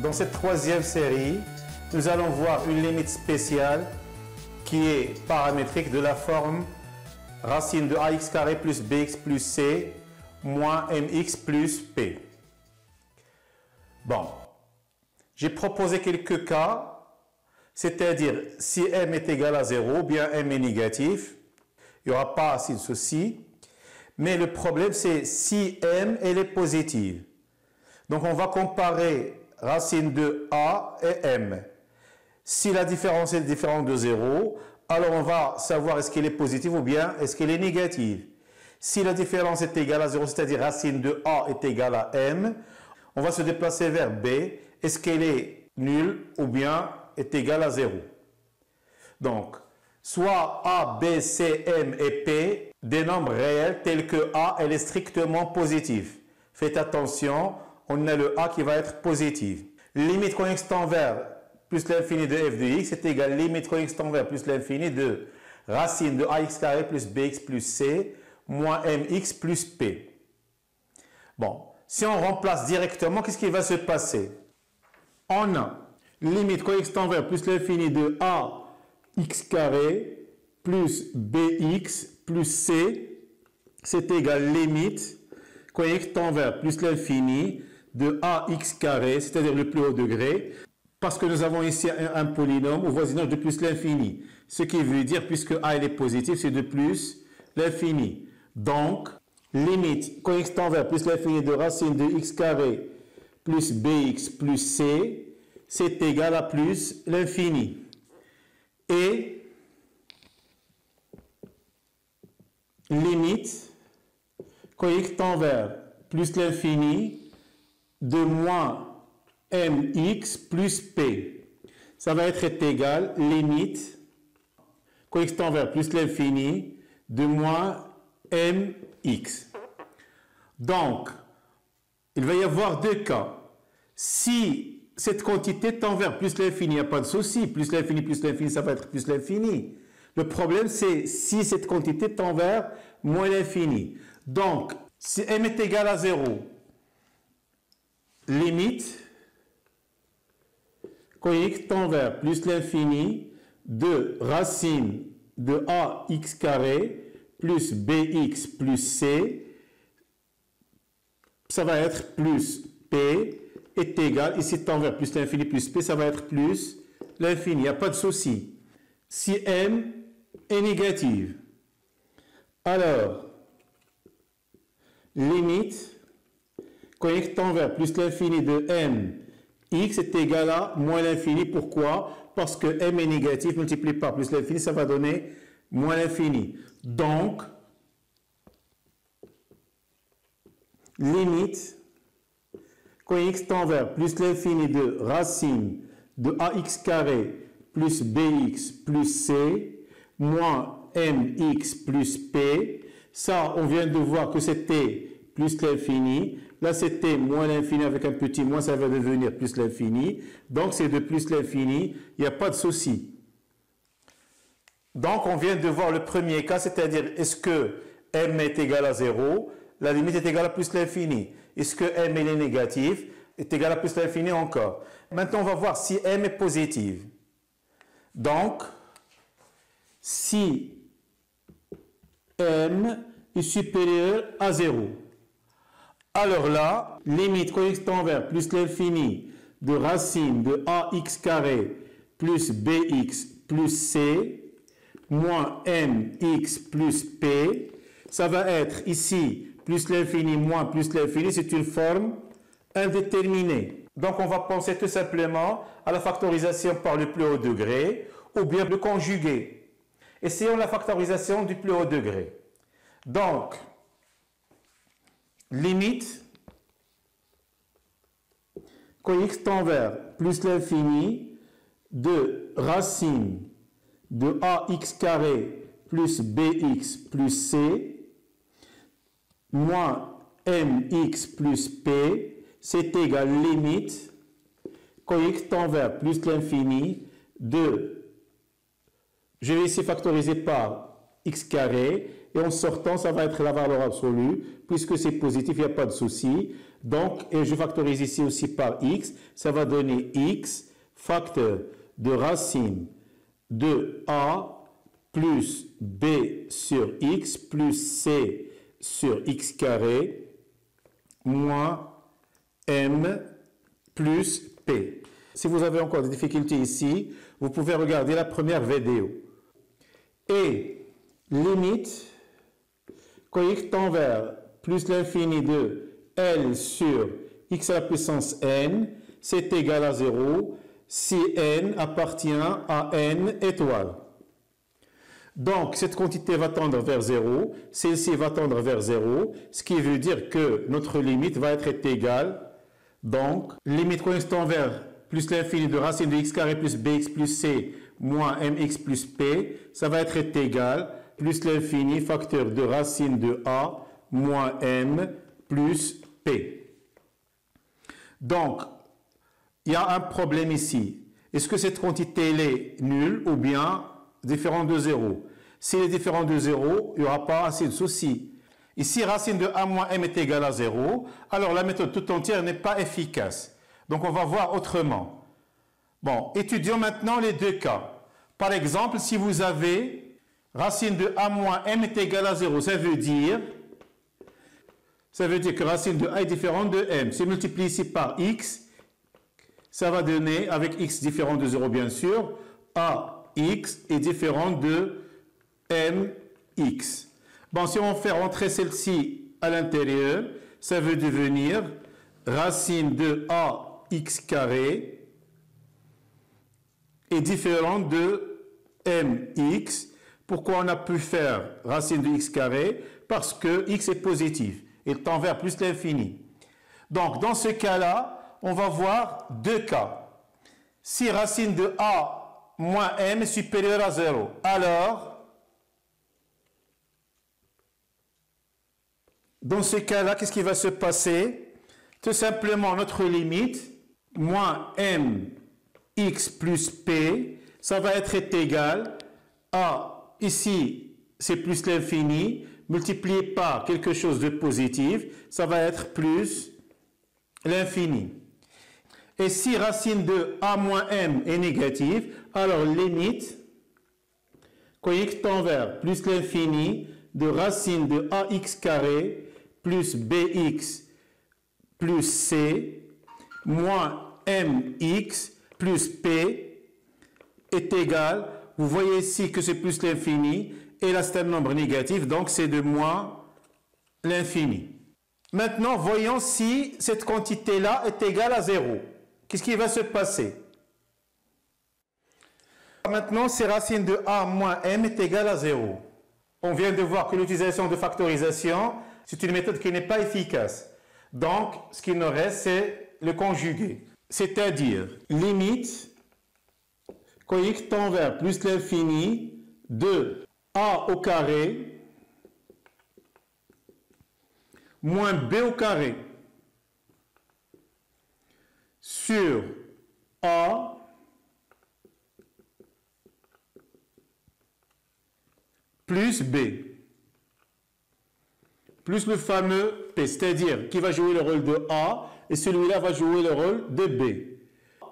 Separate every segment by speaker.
Speaker 1: Dans cette troisième série, nous allons voir une limite spéciale qui est paramétrique de la forme racine de ax carré plus bx plus c moins mx plus p. Bon, j'ai proposé quelques cas, c'est-à-dire si m est égal à 0 ou bien m est négatif, il n'y aura pas de souci. Mais le problème, c'est si m elle est positive. Donc on va comparer racine de a et m. Si la différence est différente de 0, alors on va savoir est-ce qu'elle est positive ou bien est-ce qu'elle est négative. Si la différence est égale à 0, c'est-à-dire racine de a est égale à m, on va se déplacer vers b. Est-ce qu'elle est nulle ou bien est égale à 0? Donc, soit a, b, c, m et p, des nombres réels tels que a, elle est strictement positive. Faites attention, on a le a qui va être positif. Limite connexe tend vers plus l'infini de f de x est égal à limite connexe tend vers plus l'infini de racine de ax carré plus bx plus c moins mx plus p. Bon, si on remplace directement, qu'est-ce qui va se passer? On a limite connexe tend vers plus l'infini de ax carré plus bx plus c, c'est égal limite connexe tend vers plus l'infini de ax carré, c'est-à-dire le plus haut degré, parce que nous avons ici un polynôme au voisinage de plus l'infini. Ce qui veut dire, puisque a est positif, c'est de plus l'infini. Donc, limite connexe tend vers plus l'infini de racine de x carré plus bx plus c, c'est égal à plus l'infini. Et limite connexe tend vers plus l'infini de moins mx plus p. Ça va être égal limite connexe tend vers plus l'infini de moins mx. Donc, il va y avoir deux cas. Si cette quantité tend vers plus l'infini, il n'y a pas de souci. Plus l'infini, ça va être plus l'infini. Le problème, c'est si cette quantité tend vers moins l'infini. Donc, si m est égal à 0, limite connexe tend vers plus l'infini de racine de ax carré plus bx plus c, ça va être plus p, est égal, ici tend vers plus l'infini plus p, ça va être plus l'infini, il n'y a pas de souci. Si m est négative, alors limite connexe tend vers plus l'infini de m x est égal à moins l'infini. Pourquoi? Parce que m est négatif, multiplié par plus l'infini, ça va donner moins l'infini. Donc, limite connexe tend vers plus l'infini de racine de ax carré plus bx plus c moins mx plus p. Ça, on vient de voir que c'était plus l'infini. Là, c'était moins l'infini avec un petit moins, ça va devenir plus l'infini. Donc, c'est de plus l'infini, il n'y a pas de souci. Donc, on vient de voir le premier cas, c'est-à-dire, est-ce que m est égal à 0? La limite est égale à plus l'infini. Est-ce que m est négatif? Est égal à plus l'infini encore. Maintenant, on va voir si m est positive. Donc, si m est supérieur à 0. Alors là, limite connexe tend vers plus l'infini de racine de ax carré plus bx plus c moins mx plus p. Ça va être ici plus l'infini moins plus l'infini. C'est une forme indéterminée. Donc on va penser tout simplement à la factorisation par le plus haut degré ou bien le conjuguer. Essayons la factorisation du plus haut degré. Donc, limite connexe tend vers plus l'infini de racine de ax carré plus bx plus c moins mx plus p, c'est égal limite connexe tend vers plus l'infini de, je vais ici factoriser par x carré, et en sortant, ça va être la valeur absolue, puisque c'est positif, il n'y a pas de souci. Donc, et je factorise ici aussi par x, ça va donner x facteur de racine de a plus b sur x plus c sur x carré moins m plus p. Si vous avez encore des difficultés ici, vous pouvez regarder la première vidéo. Et limite, quand x tend vers plus l'infini de L sur x à la puissance n, c'est égal à 0 si n appartient à n étoiles. Donc, cette quantité va tendre vers 0, celle-ci va tendre vers 0, ce qui veut dire que notre limite va être égale. Donc, limite quand x tend vers plus l'infini de racine de x carré plus bx plus c moins mx plus p, ça va être égal plus l'infini facteur de racine de a moins m plus p. Donc, il y a un problème ici. Est-ce que cette quantité est nulle ou bien différente de 0? Si elle est différente de 0, il n'y aura pas assez de soucis. Ici, racine de a moins m est égale à 0, alors la méthode tout entière n'est pas efficace. Donc, on va voir autrement. Bon, étudions maintenant les deux cas. Par exemple, si vous avez racine de a moins m est égale à 0, ça veut dire que racine de a est différente de m. Si on multiplie ici par x, ça va donner, avec x différent de 0 bien sûr, ax est différent de mx. Bon, si on fait rentrer celle-ci à l'intérieur, ça veut devenir racine de ax carré est différent de mx. Pourquoi on a pu faire racine de x carré? Parce que x est positif. Il tend vers plus l'infini. Donc, dans ce cas-là, on va voir deux cas. Si racine de a moins m est supérieure à 0, alors, dans ce cas-là, qu'est-ce qui va se passer? Tout simplement, notre limite, moins mx plus p, ça va être égal à, ici, c'est plus l'infini, multiplié par quelque chose de positif, ça va être plus l'infini. Et si racine de a moins m est négative, alors limite, quand x tend vers plus l'infini, de racine de ax carré plus bx plus c moins mx plus p est égal, vous voyez ici que c'est plus l'infini, et là c'est un nombre négatif, donc c'est de moins l'infini. Maintenant, voyons si cette quantité-là est égale à 0. Qu'est-ce qui va se passer? Maintenant, si racine de a moins m est égale à 0. On vient de voir que l'utilisation de factorisation, c'est une méthode qui n'est pas efficace. Donc, ce qu'il nous reste, c'est le conjugué. C'est-à-dire, limite, quand x tend vers plus l'infini, de a au carré moins b au carré sur a plus b plus le fameux p, c'est-à-dire qui va jouer le rôle de a et celui-là va jouer le rôle de b.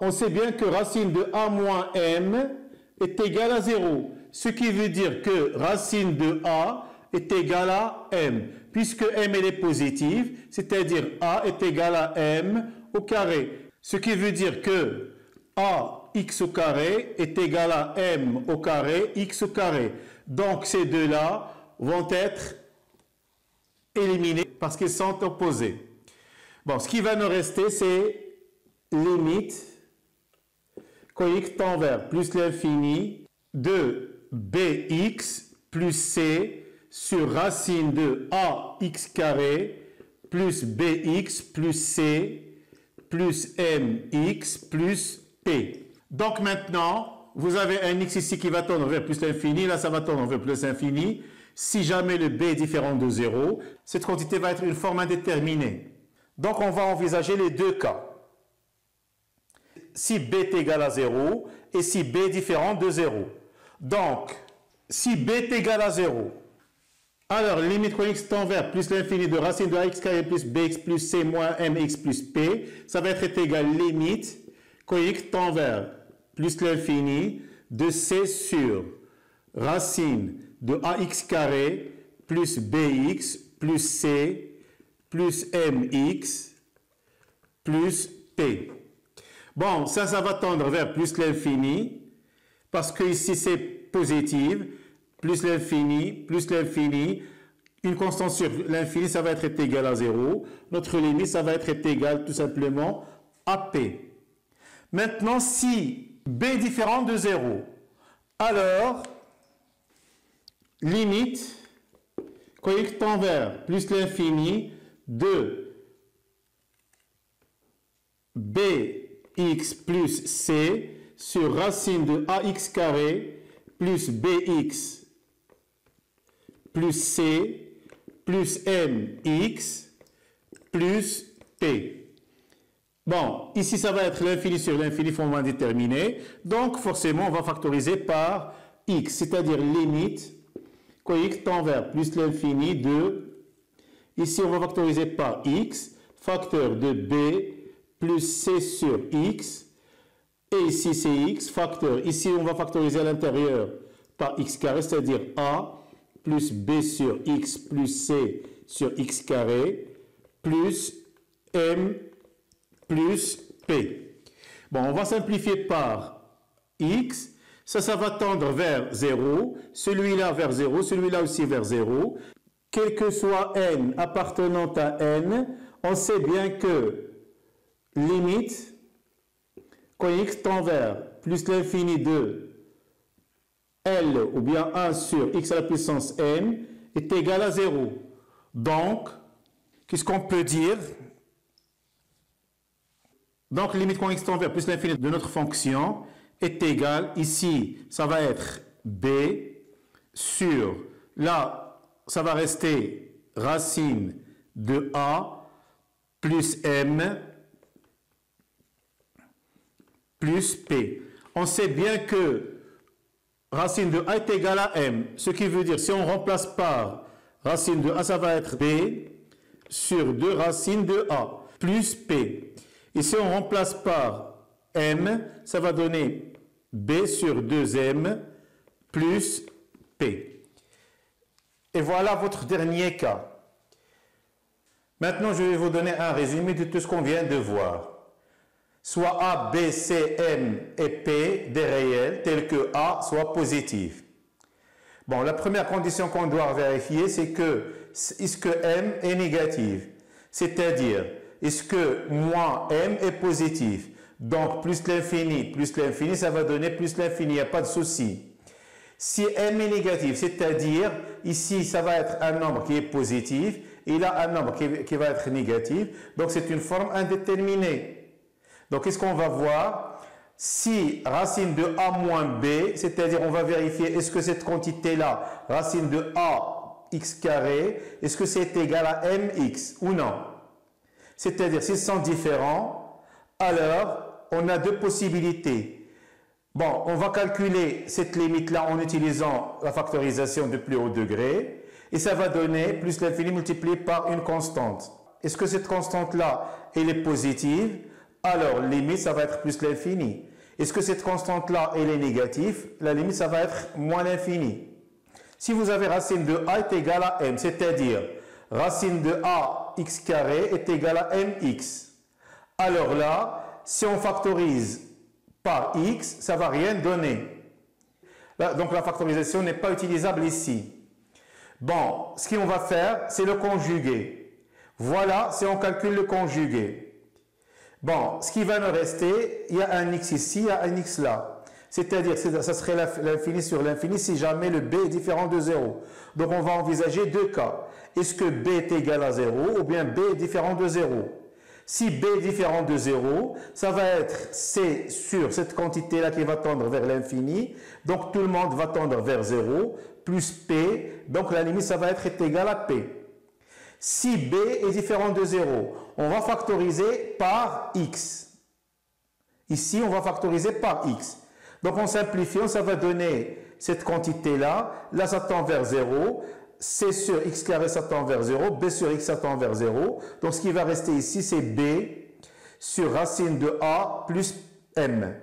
Speaker 1: On sait bien que racine de a moins m est égale à 0, ce qui veut dire que racine de a est égale à m, puisque m elle est positive, c'est-à-dire a est égal à m au carré, ce qui veut dire que ax au carré est égal à m au carré x au carré. Donc ces deux-là vont être éliminés parce qu'ils sont opposés. Bon, ce qui va nous rester, c'est limite quand x tend vers plus l'infini de bx plus c sur racine de ax carré plus bx plus c plus mx plus p. Donc maintenant, vous avez un x ici qui va tendre vers plus l'infini, là ça va tendre vers plus l'infini. Si jamais le b est différent de 0, cette quantité va être une forme indéterminée. Donc on va envisager les deux cas. Si b est égal à 0 et si b est différent de 0. Donc, si b est égal à 0, Alors, limite quand x tend vers plus l'infini de racine de ax carré plus bx plus c moins mx plus p, ça va être égal limite quand x tend vers plus l'infini de c sur racine de ax carré plus bx plus c plus mx plus p. Bon, ça va tendre vers plus l'infini, parce que ici c'est positif, plus l'infini, une constante sur l'infini, ça va être égal à 0. Notre limite, ça va être égal tout simplement à p. Maintenant, si b est différent de 0, alors, limite, quand x tend vers plus l'infini de bx plus c sur racine de ax carré plus bx plus c plus mx plus p. Bon, ici ça va être l'infini sur l'infini format déterminé, donc forcément on va factoriser par x, c'est-à-dire limite quand x tend vers plus l'infini de, ici on va factoriser par x, facteur de b plus c sur x, et ici c'est x, facteur, ici on va factoriser à l'intérieur par x carré, c'est-à-dire a plus b sur x plus c sur x carré plus m plus p. Bon, on va simplifier par x, ça va tendre vers 0, celui-là vers 0, celui-là aussi vers 0. Quel que soit n appartenant à n, on sait bien que limite, quand x tend vers plus l'infini de L ou bien 1 sur x à la puissance n est égal à 0. Donc, qu'est-ce qu'on peut dire? Donc, limite quand x tend vers plus l'infini de notre fonction est égal, ici, ça va être b sur, là, ça va rester racine de a plus m plus p. On sait bien que racine de a est égale à m, ce qui veut dire si on remplace par racine de a, ça va être b sur 2 racines de a plus p. Et si on remplace par m, ça va donner b sur 2m plus p. Et voilà votre dernier cas. Maintenant, je vais vous donner un résumé de tout ce qu'on vient de voir. Soit A, B, C, M et P des réels tels que A soit positif. Bon, la première condition qu'on doit vérifier, c'est que est-ce que M est négatif? C'est-à-dire, est-ce que moins M est positif? Donc, plus l'infini, ça va donner plus l'infini, il n'y a pas de souci. Si M est négatif, c'est-à-dire, ici, ça va être un nombre qui est positif, et là, un nombre qui va être négatif, donc c'est une forme indéterminée. Donc, qu'est-ce qu'on va voir? Si racine de a moins b, c'est-à-dire on va vérifier est-ce que cette quantité-là, racine de a x carré, est-ce que c'est égal à mx ou non? C'est-à-dire s'ils sont différents, alors on a deux possibilités. Bon, on va calculer cette limite-là en utilisant la factorisation de plus haut degré, et ça va donner plus l'infini multiplié par une constante. Est-ce que cette constante-là, elle est positive? Alors, limite, ça va être plus l'infini. Est-ce que cette constante-là, elle est négative? La limite, ça va être moins l'infini. Si vous avez racine de a est égale à m, c'est-à-dire racine de a x carré est égale à mx. Alors là, si on factorise par x, ça ne va rien donner. Là, donc la factorisation n'est pas utilisable ici. Bon, ce qu'on va faire, c'est le conjugué. Voilà, si on calcule le conjugué. Bon, ce qui va nous rester, il y a un x ici, il y a un x là. C'est-à-dire, ça serait l'infini sur l'infini si jamais le b est différent de 0. Donc, on va envisager deux cas. Est-ce que b est égal à 0 ou bien b est différent de 0? Si b est différent de 0, ça va être c sur cette quantité-là qui va tendre vers l'infini. Donc, tout le monde va tendre vers 0, plus p. Donc, la limite, ça va être égal à p. Si b est différent de 0, on va factoriser par x. Ici, on va factoriser par x. Donc, en simplifiant, ça va donner cette quantité-là. Là, ça tend vers 0. C sur x carré ça tend vers 0, B sur x ça tend vers 0. Donc ce qui va rester ici, c'est B sur racine de A plus M.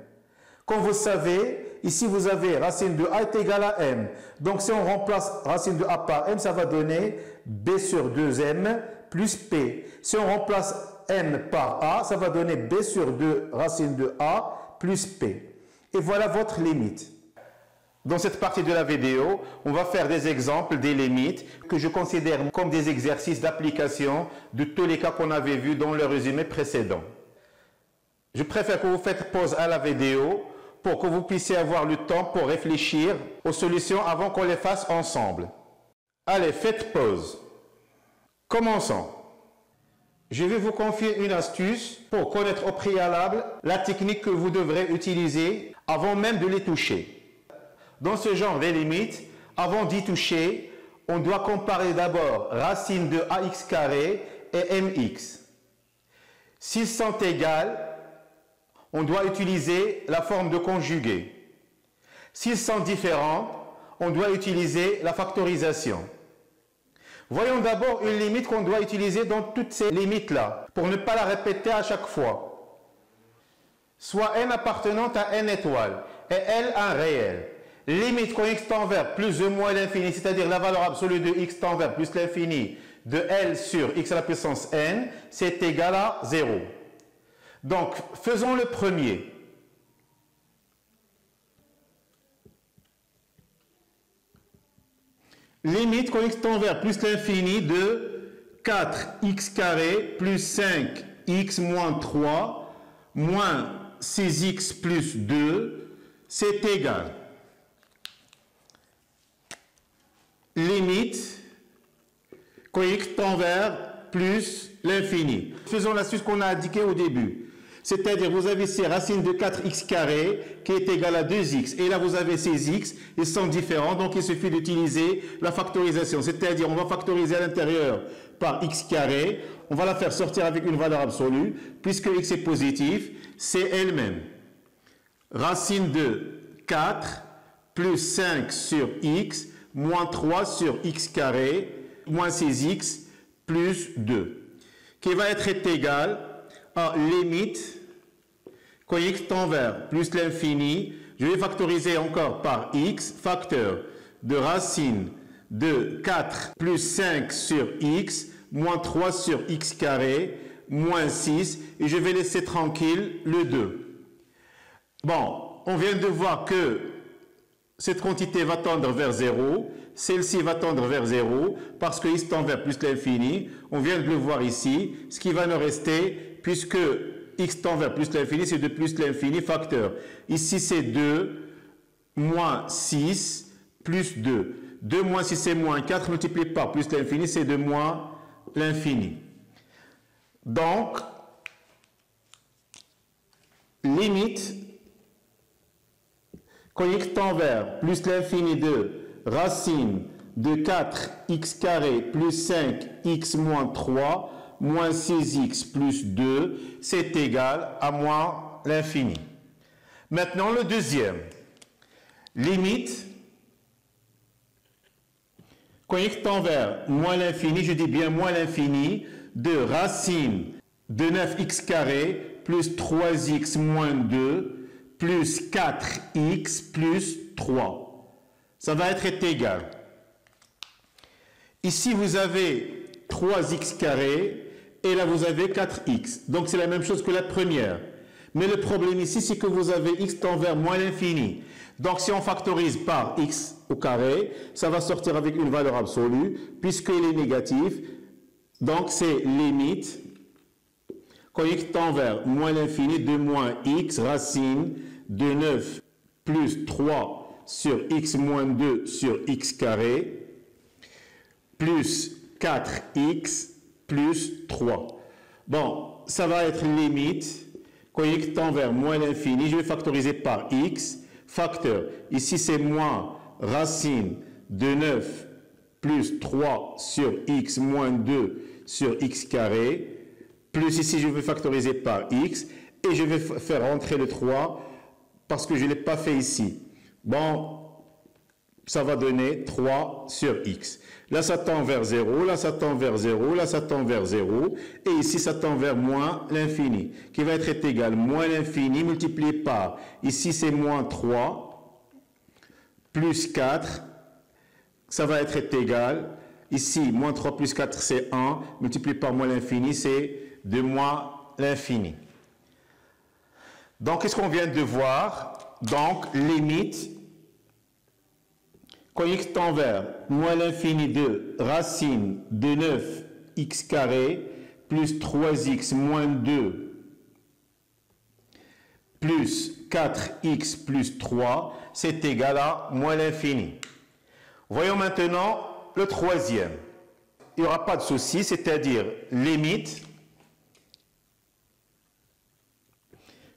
Speaker 1: Comme vous savez, ici vous avez racine de A est égale à M. Donc si on remplace racine de A par M, ça va donner B sur 2M plus P. Si on remplace M par A, ça va donner B sur 2 racine de A plus P. Et voilà votre limite. Dans cette partie de la vidéo, on va faire des exemples, des limites que je considère comme des exercices d'application de tous les cas qu'on avait vus dans le résumé précédent. Je préfère que vous faites pause à la vidéo pour que vous puissiez avoir le temps pour réfléchir aux solutions avant qu'on les fasse ensemble. Allez, faites pause. Commençons. Je vais vous confier une astuce pour connaître au préalable la technique que vous devrez utiliser avant même de les toucher. Dans ce genre de limites, avant d'y toucher, on doit comparer d'abord racine de ax carré et mx. S'ils sont égaux, on doit utiliser la forme de conjugué. S'ils sont différents, on doit utiliser la factorisation. Voyons d'abord une limite qu'on doit utiliser dans toutes ces limites-là, pour ne pas la répéter à chaque fois. Soit n appartenant à n étoile et L un réel. Limite quand x tend vers plus ou moins l'infini, c'est-à-dire la valeur absolue de x tend vers plus l'infini de L sur x à la puissance n, c'est égal à 0. Donc, faisons le premier. Limite quand x tend vers plus l'infini de 4x carré plus 5x moins 3 moins 6x plus 2, c'est égal. Limite quand x tend vers plus l'infini. Faisons l'astuce qu'on a indiquée au début. C'est-à-dire, vous avez ici racine de 4x carré qui est égale à 2x. Et là, vous avez ces x, ils sont différents, donc il suffit d'utiliser la factorisation. C'est-à-dire, on va factoriser à l'intérieur par x carré. On va la faire sortir avec une valeur absolue. Puisque x est positif, c'est elle-même. Racine de 4 plus 5 sur x moins 3 sur x carré moins 6x plus 2. Qui va être égal à limite quand x tend vers plus l'infini, je vais factoriser encore par x, facteur de racine de 4 plus 5 sur x, moins 3 sur x carré, moins 6, et je vais laisser tranquille le 2. Bon, on vient de voir que cette quantité va tendre vers 0, celle-ci va tendre vers 0, parce que x tend vers plus l'infini, on vient de le voir ici, ce qui va nous rester, puisque x tend vers plus l'infini, c'est de plus l'infini facteur. Ici, c'est 2 moins 6 plus 2. 2 moins 6, c'est moins 4 multiplié par plus l'infini, c'est de moins l'infini. Donc, limite, quand x tend vers plus l'infini de racine de 4x carré plus 5x moins 3 moins 6x plus 2, c'est égal à moins l'infini. Maintenant, le deuxième. Limite, quand x tend vers moins l'infini, je dis bien moins l'infini, de racine de 9x carré plus 3x moins 2 plus 4x plus 3. Ça va être égal. Ici, vous avez 3x carré. Et là, vous avez 4x. Donc, c'est la même chose que la première. Mais le problème ici, c'est que vous avez x tend vers moins l'infini. Donc, si on factorise par x au carré, ça va sortir avec une valeur absolue, puisqu'il est négatif. Donc, c'est limite, quand x tend vers moins l'infini, de moins x racine de 9 plus 3 sur x moins 2 sur x carré, plus 4x plus 3. Bon, ça va être limite, quand x tend vers moins l'infini, je vais factoriser par x, facteur. Ici, c'est moins racine de 9 plus 3 sur x moins 2 sur x carré, plus ici, je vais factoriser par x, et je vais faire rentrer le 3, parce que je ne l'ai pas fait ici. Bon, ça va donner 3 sur x. Là, ça tend vers 0, là, ça tend vers 0, là, ça tend vers 0. Et ici, ça tend vers moins l'infini, qui va être égal à moins l'infini multiplié par, ici, c'est moins 3, plus 4, ça va être égal, ici, moins 3 plus 4, c'est 1, multiplié par moins l'infini, c'est 2 moins l'infini. Donc, qu'est-ce qu'on vient de voir? Donc, limite, quand x tend vers moins l'infini de racine de 9x carré plus 3x moins 2 plus 4x plus 3, c'est égal à moins l'infini. Voyons maintenant le troisième. Il n'y aura pas de souci, c'est-à-dire limite,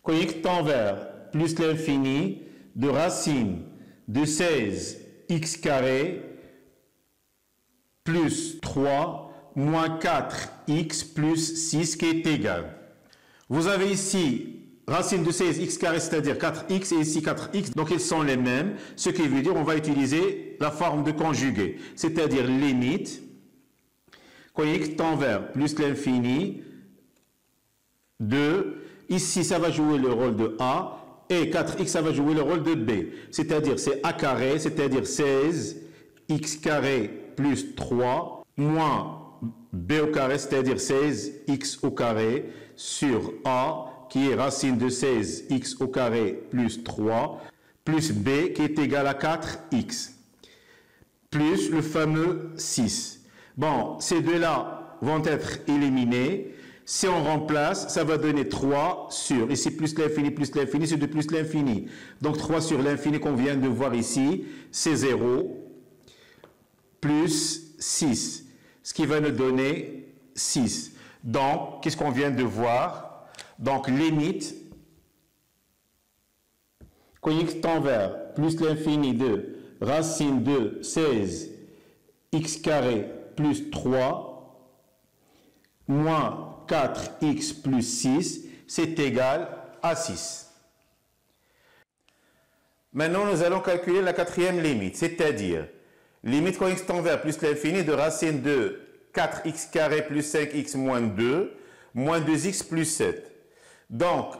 Speaker 1: quand x tend vers plus l'infini de racine de 16x carré plus 3 moins 4x plus 6 qui est égal. Vous avez ici racine de 16x carré, c'est-à-dire 4x, et ici 4x, donc ils sont les mêmes, ce qui veut dire on va utiliser la forme de conjugué, c'est-à-dire limite, quand x tend vers plus l'infini de, ici ça va jouer le rôle de a, et 4x, ça va jouer le rôle de b. C'est-à-dire, c'est a carré, c'est-à-dire 16x carré plus 3, moins b au carré, c'est-à-dire 16x au carré, sur a, qui est racine de 16x au carré plus 3, plus b, qui est égal à 4x, plus le fameux 6. Bon, ces deux-là vont être éliminés. Si on remplace, ça va donner 3 sur, ici plus l'infini, c'est de plus l'infini. Donc 3 sur l'infini qu'on vient de voir ici, c'est 0, plus 6, ce qui va nous donner 6. Donc, qu'est-ce qu'on vient de voir? Donc, limite, quand x tend vers plus l'infini de racine de 16x carré plus 3, moins 4x plus 6, c'est égal à 6. Maintenant, nous allons calculer la quatrième limite, c'est-à-dire limite quand x tend vers plus l'infini de racine de 4x carré plus 5x moins 2, moins 2x plus 7. Donc,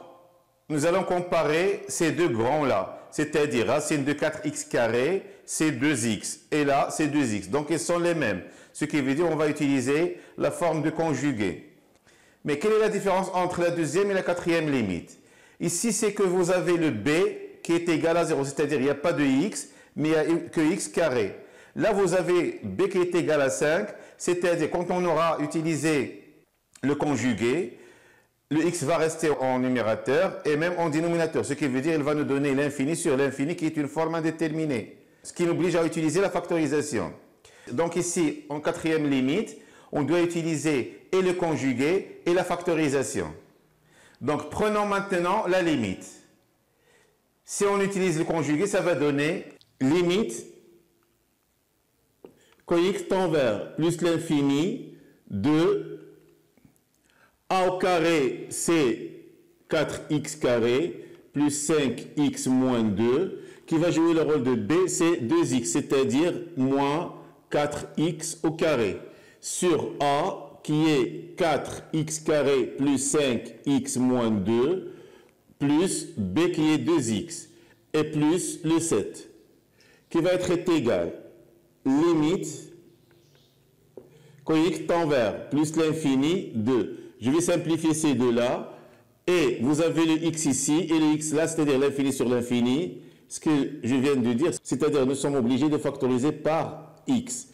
Speaker 1: nous allons comparer ces deux grands-là, c'est-à-dire racine de 4x carré, c'est 2x, et là, c'est 2x. Donc, ils sont les mêmes, ce qui veut dire qu'on va utiliser la forme de conjugué. Mais quelle est la différence entre la deuxième et la quatrième limite? Ici, c'est que vous avez le b qui est égal à 0, c'est-à-dire il n'y a pas de x, mais il n'y a que x carré. Là, vous avez b qui est égal à 5, c'est-à-dire quand on aura utilisé le conjugué, le x va rester en numérateur et même en dénominateur, ce qui veut dire qu'il va nous donner l'infini sur l'infini qui est une forme indéterminée, ce qui nous oblige à utiliser la factorisation. Donc ici, en quatrième limite, on doit utiliser et le conjugué et la factorisation. Donc prenons maintenant la limite. Si on utilise le conjugué, ça va donner limite quand x tend vers plus l'infini de a au carré, c'est 4x carré plus 5x moins 2, qui va jouer le rôle de b, c'est 2x, c'est-à-dire moins 4x au carré, sur a, qui est 4x carré plus 5x moins 2, plus b qui est 2x, et plus le 7, qui va être égal, limite, quand x tend vers plus l'infini de, je vais simplifier ces deux-là, et vous avez le x ici, et le x là, c'est-à-dire l'infini sur l'infini, ce que je viens de dire, c'est-à-dire nous sommes obligés de factoriser par x.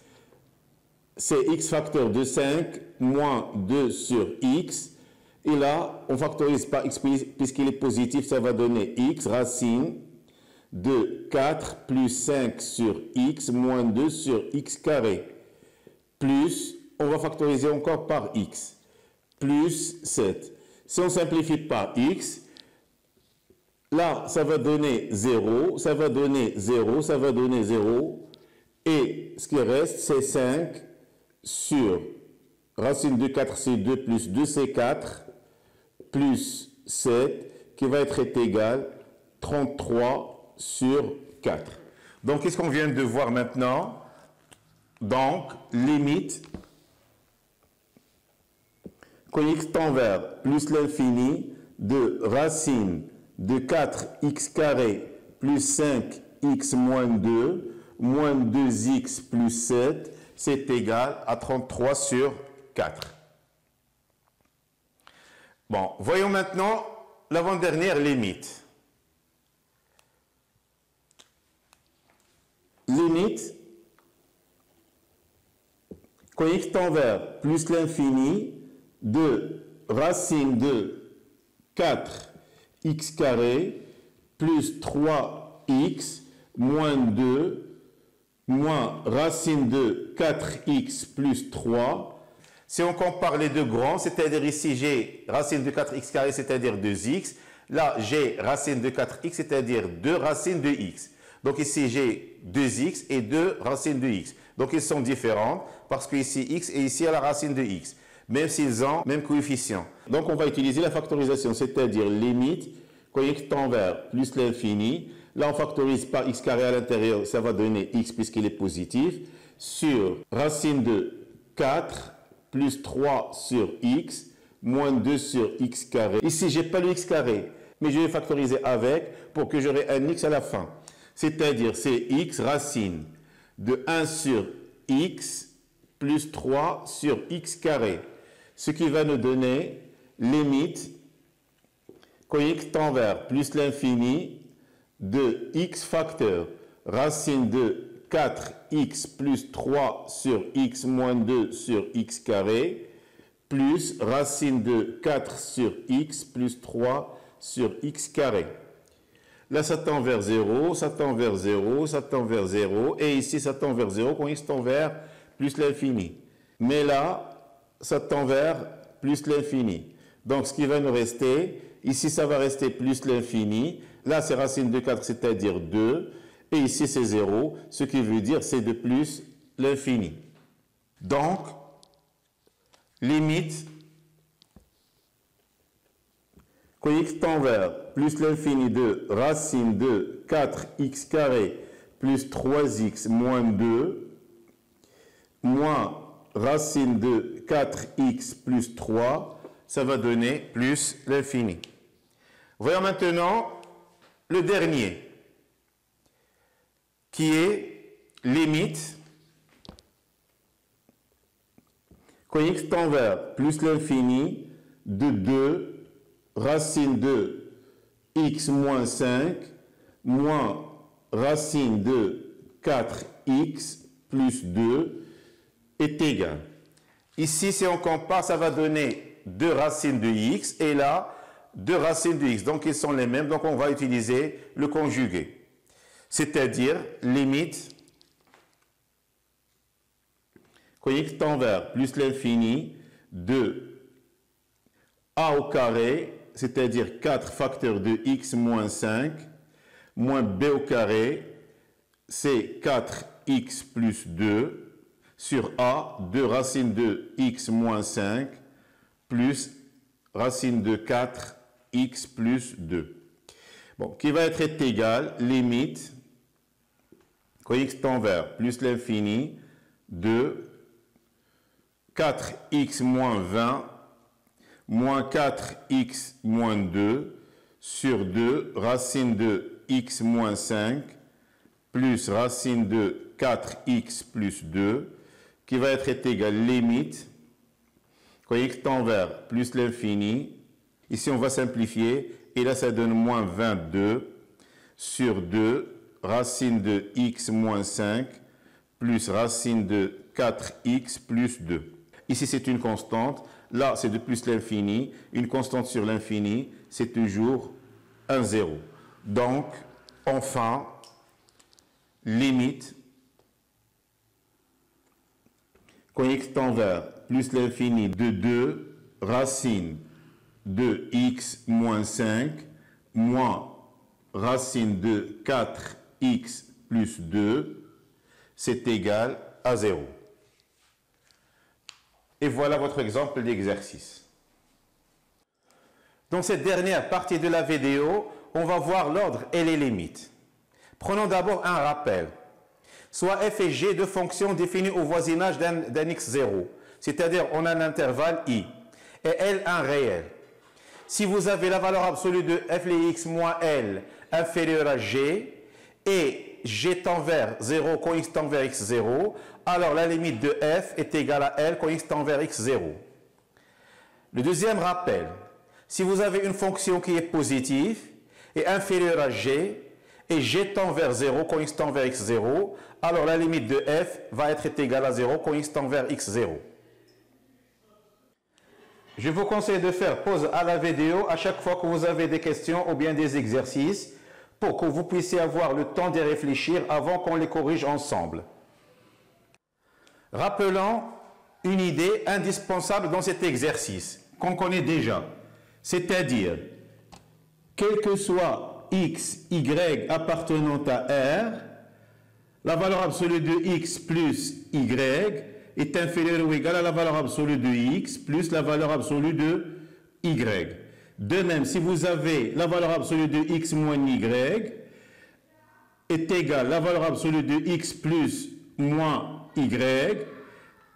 Speaker 1: C'est x facteur de 5 moins 2 sur x, et là, on factorise par x puisqu'il est positif, ça va donner x racine de 4 plus 5 sur x moins 2 sur x carré, plus, on va factoriser encore par x, plus 7. Si on simplifie par x, là, ça va donner 0, ça va donner 0, ça va donner 0, et ce qui reste, c'est 5 sur racine de 4, c'est 2, plus 2, c'est 4, plus 7, qui va être égal 33 sur 4. Donc, qu'est-ce qu'on vient de voir maintenant? Donc, limite quand x tend vers plus l'infini de racine de 4x carré plus 5x moins 2 moins 2x plus 7, c'est égal à 33 sur 4. Bon, voyons maintenant l'avant-dernière limite. Limite, quand x tend vers plus l'infini de racine de 4x carré plus 3x moins 2 moins racine de 4x plus 3. Si on compare les deux grands, c'est-à-dire ici j'ai racine de 4x carré, c'est-à-dire 2x. Là, j'ai racine de 4x, c'est-à-dire 2 racines de x. Donc ici, j'ai 2x et 2 racines de x. Donc ils sont différents parce que ici x et ici à la racine de x, même s'ils ont le même coefficient. Donc on va utiliser la factorisation, c'est-à-dire limite quand x tend vers plus l'infini. Là, on factorise par x carré à l'intérieur, ça va donner x puisqu'il est positif, sur racine de 4 plus 3 sur x, moins 2 sur x carré. Ici, je n'ai pas le x carré, mais je vais factoriser avec pour que j'aurai un x à la fin. C'est-à-dire, c'est x racine de 1 sur x plus 3 sur x carré. Ce qui va nous donner limite quand x tend vers plus l'infini de x facteur racine de 4x plus 3 sur x moins 2 sur x carré plus racine de 4 sur x plus 3 sur x carré. Là, ça tend vers 0, ça tend vers 0, ça tend vers 0, et ici, ça tend vers 0 quand x tend vers plus l'infini. Mais là, ça tend vers plus l'infini. Donc, ce qui va nous rester, ici, ça va rester plus l'infini. Là, c'est racine de 4, c'est-à-dire 2. Et ici, c'est 0, ce qui veut dire c'est de plus l'infini. Donc, limite, quand x tend vers plus l'infini de racine de 4x carré plus 3x moins 2 moins racine de 4x plus 3, ça va donner plus l'infini. Voyons maintenant le dernier, qui est limite quand x tend vers plus l'infini de 2 racine de x moins 5 moins racine de 4x plus 2 est égal. Ici, si on compare, ça va donner 2 racines de x et là, 2 racines de x. Donc, ils sont les mêmes. Donc, on va utiliser le conjugué. C'est-à-dire, limite, quand x tend vers plus l'infini de a au carré, c'est-à-dire 4 facteurs de x moins 5, moins b au carré, c'est 4x plus 2, sur a, 2 racines de x moins 5, plus racine de 4x plus 2. Bon, qui va être égal, limite, quand x tend vers plus l'infini, de 4x moins 20, moins 4x moins 2 sur 2 racine de x moins 5 plus racine de 4x plus 2 qui va être égal limite quand x tend vers plus l'infini. Ici on va simplifier et là ça donne moins 22 sur 2 racine de x moins 5 plus racine de 4x plus 2. Ici c'est une constante. Là, c'est de plus l'infini. Une constante sur l'infini, c'est toujours un 0. Donc, enfin, limite, quand x tend vers plus l'infini de 2 racine de x moins 5 moins racine de 4x plus 2, c'est égal à 0. Et voilà votre exemple d'exercice. Dans cette dernière partie de la vidéo, on va voir l'ordre et les limites. Prenons d'abord un rappel. Soit f et g, deux fonctions définies au voisinage d'un x0. C'est-à-dire, on a l'intervalle i. Et L, un réel. Si vous avez la valeur absolue de f de x moins L inférieure à g, et g tend vers 0 quand x tend vers x0, alors la limite de f est égale à L quand x tend vers x0. Le deuxième rappel, si vous avez une fonction qui est positive et inférieure à g, et g tend vers 0 quand x tend vers x0, alors la limite de f va être égale à 0 quand x tend vers x0. Je vous conseille de faire pause à la vidéo à chaque fois que vous avez des questions ou bien des exercices pour que vous puissiez avoir le temps de réfléchir avant qu'on les corrige ensemble. Rappelons une idée indispensable dans cet exercice qu'on connaît déjà, c'est-à-dire, quel que soit x, y appartenant à R, la valeur absolue de x plus y est inférieure ou égale à la valeur absolue de x plus la valeur absolue de y. De même, si vous avez la valeur absolue de x moins y est égale à la valeur absolue de x plus moins y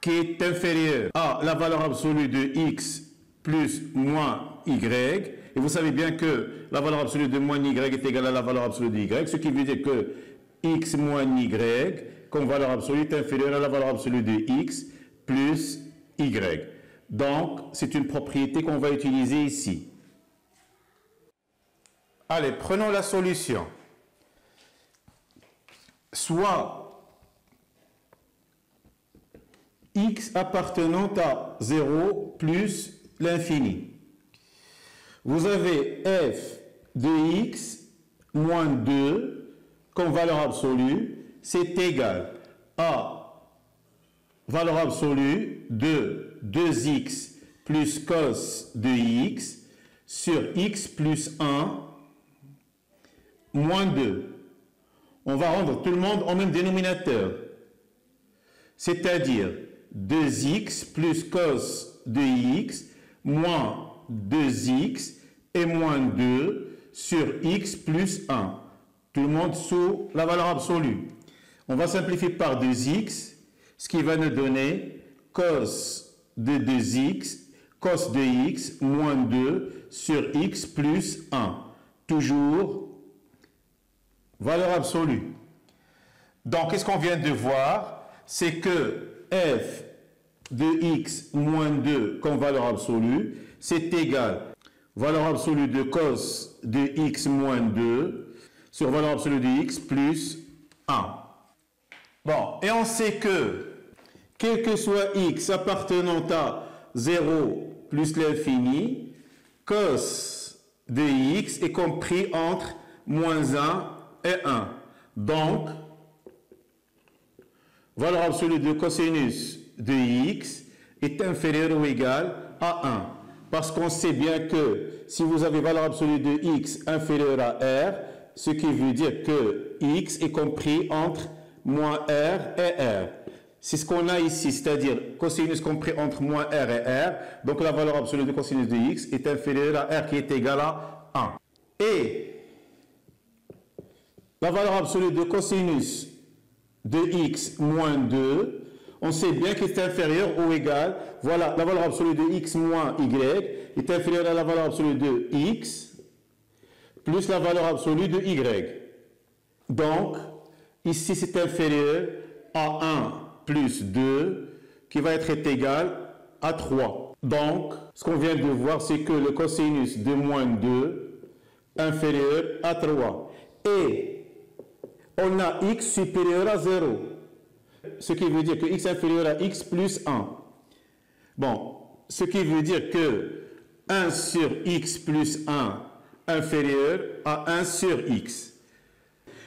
Speaker 1: qui est inférieure à la valeur absolue de x plus moins y. Et vous savez bien que la valeur absolue de moins y est égale à la valeur absolue de y, ce qui veut dire que x moins y comme valeur absolue est inférieure à la valeur absolue de x plus y. Donc, c'est une propriété qu'on va utiliser ici. Allez, prenons la solution. Soit x appartenant à 0 plus l'infini. Vous avez f de x moins 2 comme valeur absolue, c'est égal à valeur absolue de 2x plus cos de x sur x plus 1 moins 2. On va rendre tout le monde au même dénominateur, c'est-à-dire 2x plus cos de x moins 2x et moins 2 sur x plus 1. Tout le monde sous la valeur absolue. On va simplifier par 2x, ce qui va nous donner cos de 2x, cos de x moins 2 sur x plus 1. Toujours valeur absolue. Donc, qu'est-ce qu'on vient de voir? C'est que f de x moins 2 comme valeur absolue, c'est égal valeur absolue de cos de x moins 2 sur valeur absolue de x plus 1. Bon, et on sait que, quel que soit x appartenant à 0 plus l'infini, cos de x est compris entre moins 1 et 1. Donc, valeur absolue de cosinus de x est inférieure ou égale à 1. Parce qu'on sait bien que si vous avez valeur absolue de x inférieure à r, ce qui veut dire que x est compris entre moins r et r. C'est ce qu'on a ici, c'est-à-dire cosinus compris entre moins r et r. Donc la valeur absolue de cosinus de x est inférieure à r qui est égale à 1. Et la valeur absolue de cosinus de x moins 2, on sait bien qu'il est inférieur ou égal, voilà, la valeur absolue de x moins y est inférieure à la valeur absolue de x plus la valeur absolue de y. Donc, ici c'est inférieur à 1 plus 2 qui va être égal à 3. Donc, ce qu'on vient de voir, c'est que le cosinus de moins 2 inférieur à 3. Et on a x supérieur à 0. Ce qui veut dire que x inférieur à x plus 1. Bon, ce qui veut dire que 1 sur x plus 1 inférieur à 1 sur x.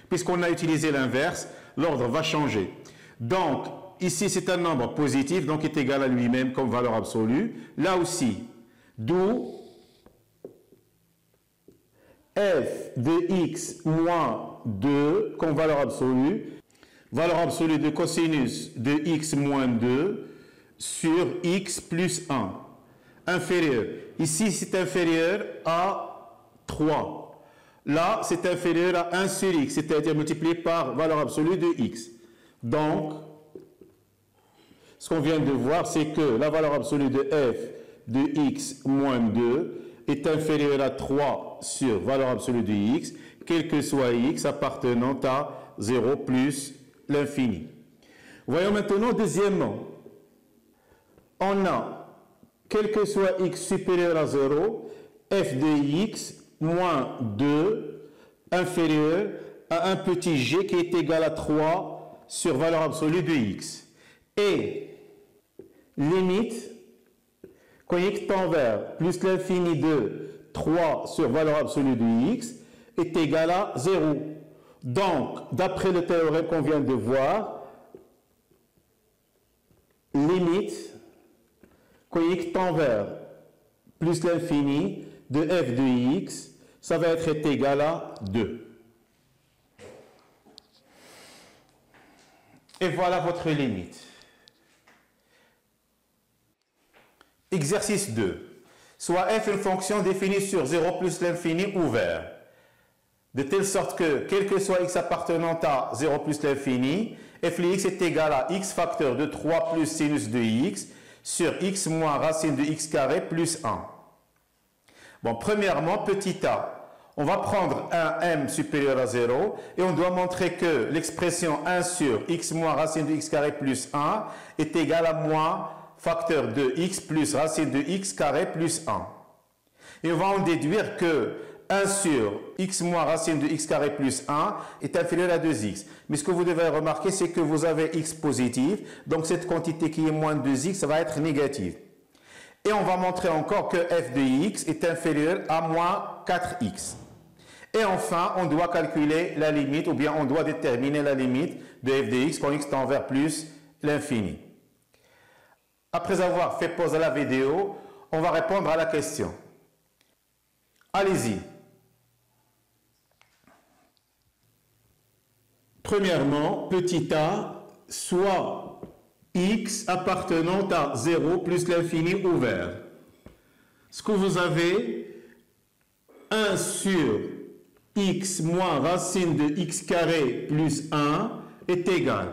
Speaker 1: Puisqu'on a utilisé l'inverse, l'ordre va changer. Donc, ici c'est un nombre positif, donc est égal à lui-même comme valeur absolue. Là aussi, d'où f de x moins 2 comme valeur absolue de cosinus de x moins 2 sur x plus 1, inférieur. Ici, c'est inférieur à 3. Là, c'est inférieur à 1 sur x, c'est-à-dire multiplié par valeur absolue de x. Donc, ce qu'on vient de voir, c'est que la valeur absolue de f de x moins 2 est inférieure à 3 sur valeur absolue de x, quel que soit x appartenant à 0 plus l'infini. Voyons maintenant deuxièmement. On a, quel que soit x supérieur à 0, f de x moins 2 inférieur à un petit g qui est égal à 3 sur valeur absolue de x. Et limite, quand x tend vers plus l'infini de 3 sur valeur absolue de x est égal à 0. Donc, d'après le théorème qu'on vient de voir, limite, quand x tend vers plus l'infini de f de x, ça va être égal à 2. Et voilà votre limite. Exercice 2. Soit f une fonction définie sur 0 plus l'infini ouvert, de telle sorte que, quel que soit x appartenant à 0 plus l'infini, f de x est égal à x facteur de 3 plus sinus de x sur x moins racine de x carré plus 1. Bon, premièrement, petit a. On va prendre un m supérieur à 0 et on doit montrer que l'expression 1 sur x moins racine de x carré plus 1 est égale à moins facteur de x plus racine de x carré plus 1. Et on va en déduire que 1 sur x moins racine de x carré plus 1 est inférieur à 2x. Mais ce que vous devez remarquer, c'est que vous avez x positif, donc cette quantité qui est moins de 2x, ça va être négative. Et on va montrer encore que f de x est inférieur à moins 4x. Et enfin, on doit calculer la limite, ou bien on doit déterminer la limite de f de x quand x tend vers plus l'infini. Après avoir fait pause à la vidéo, on va répondre à la question. Allez-y. Premièrement, petit a, soit x appartenant à 0 plus l'infini ouvert. Ce que vous avez, 1 sur x moins racine de x carré plus 1 est égal.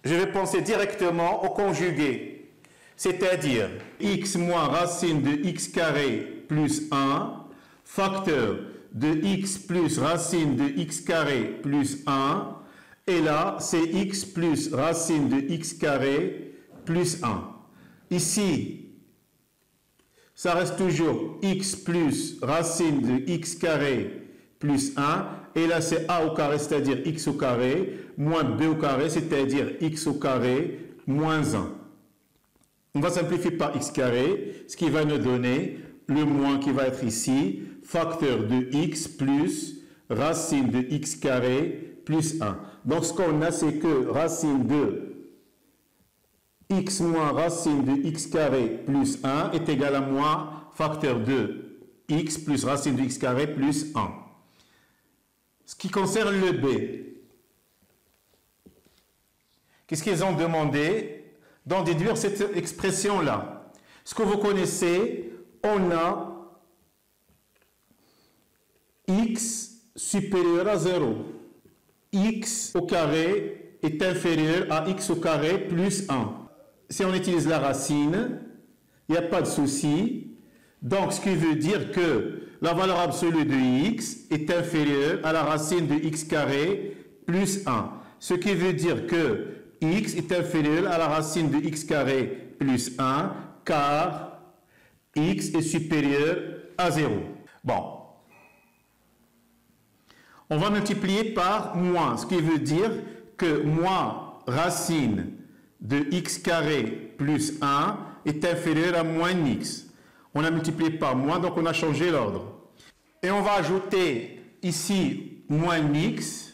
Speaker 1: Je vais penser directement au conjugué, c'est-à-dire x moins racine de x carré plus 1 facteur de x plus racine de x carré plus 1, et là, c'est x plus racine de x carré plus 1. Ici, ça reste toujours x plus racine de x carré plus 1, et là, c'est a au carré, c'est-à-dire x au carré, moins b au carré, c'est-à-dire x au carré moins 1. On va simplifier par x carré, ce qui va nous donner le moins qui va être ici, facteur de x plus racine de x carré plus 1. Donc, ce qu'on a, c'est que racine de x moins racine de x carré plus 1 est égal à moins facteur de x plus racine de x carré plus 1. Ce qui concerne le b, qu'est-ce qu'ils ont demandé? D'en déduire cette expression-là. Ce que vous connaissez, on a x supérieur à 0. X au carré est inférieur à x au carré plus 1. Si on utilise la racine, il n'y a pas de souci. Donc, ce qui veut dire que la valeur absolue de x est inférieure à la racine de x carré plus 1. Ce qui veut dire que x est inférieur à la racine de x carré plus 1, car x est supérieur à 0. Bon. On va multiplier par moins, ce qui veut dire que moins racine de x carré plus 1 est inférieur à moins x. On a multiplié par moins, donc on a changé l'ordre. Et on va ajouter ici moins x,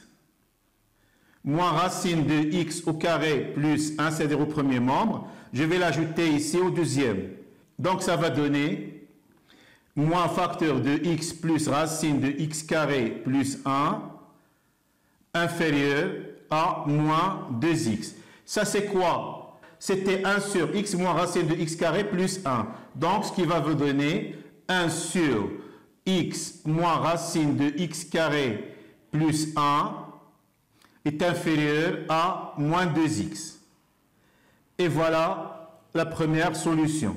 Speaker 1: moins racine de x au carré plus 1, c'est-à-dire au premier membre. Je vais l'ajouter ici au deuxième. Donc ça va donner moins facteur de x plus racine de x carré plus 1 inférieur à moins 2x. Ça c'est quoi? C'était 1 sur x moins racine de x carré plus 1. Donc ce qui va vous donner 1 sur x moins racine de x carré plus 1 est inférieur à moins 2x. Et voilà la première solution.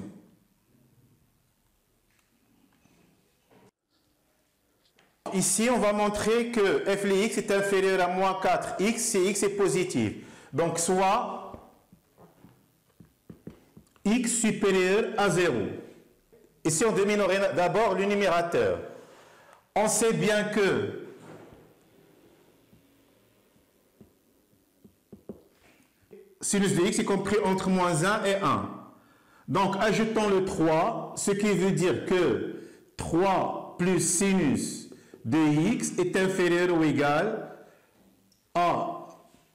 Speaker 1: Ici, on va montrer que f de x est inférieur à moins 4x si x est positif. Donc, soit x supérieur à 0. Ici, on domine d'abord le numérateur. On sait bien que sinus de x est compris entre moins 1 et 1. Donc, ajoutons le 3, ce qui veut dire que 3 plus sinus de x est inférieur ou égal à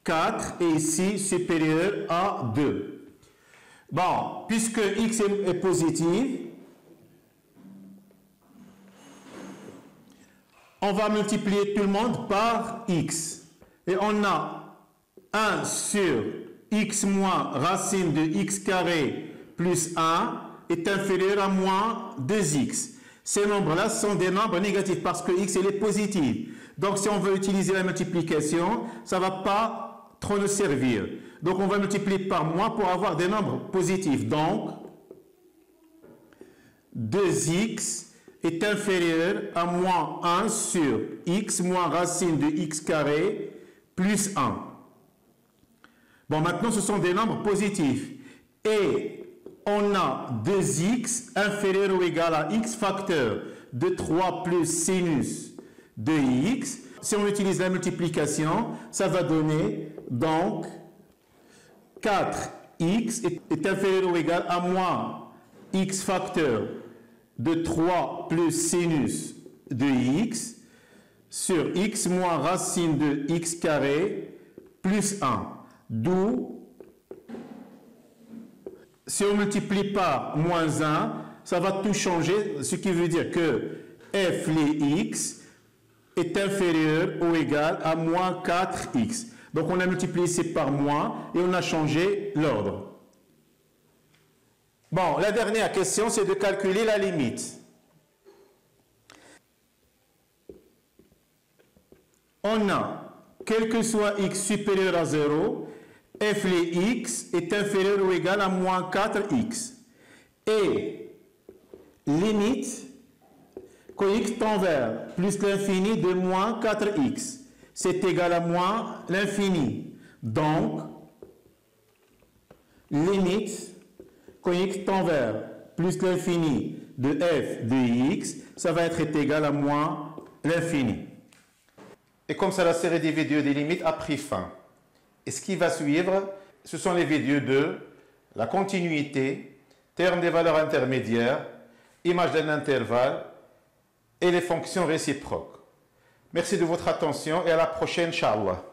Speaker 1: 4 et ici supérieur à 2. Bon, puisque x est positif, on va multiplier tout le monde par x. Et on a 1 sur x moins racine de x carré plus 1 est inférieur à moins 2x. Ces nombres-là sont des nombres négatifs parce que x est positif. Donc si on veut utiliser la multiplication, ça ne va pas trop nous servir. Donc on va multiplier par moins pour avoir des nombres positifs. Donc 2x est inférieur à moins 1 sur x moins racine de x carré plus 1. Bon, maintenant ce sont des nombres positifs. Et on a 2x inférieur ou égal à x facteur de 3 plus sinus de x. Si on utilise la multiplication, ça va donner donc 4x est inférieur ou égal à moins x facteur de 3 plus sinus de x sur x moins racine de x carré plus 1. D'où, si on multiplie par moins 1, ça va tout changer, ce qui veut dire que f de x est inférieur ou égal à moins 4x. Donc on a multiplié ici par moins et on a changé l'ordre. Bon, la dernière question, c'est de calculer la limite. On a, quel que soit x supérieur à 0, f de x est inférieur ou égal à moins 4x. Et limite, quand x tend vers plus l'infini de moins 4x, c'est égal à moins l'infini. Donc, limite, quand x tend vers plus l'infini de f de x, ça va être égal à moins l'infini. Et comme ça, la série des vidéos des limites a pris fin. Et ce qui va suivre, ce sont les vidéos de la continuité, terme des valeurs intermédiaires, image d'un intervalle et les fonctions réciproques. Merci de votre attention et à la prochaine, Inch'Allah.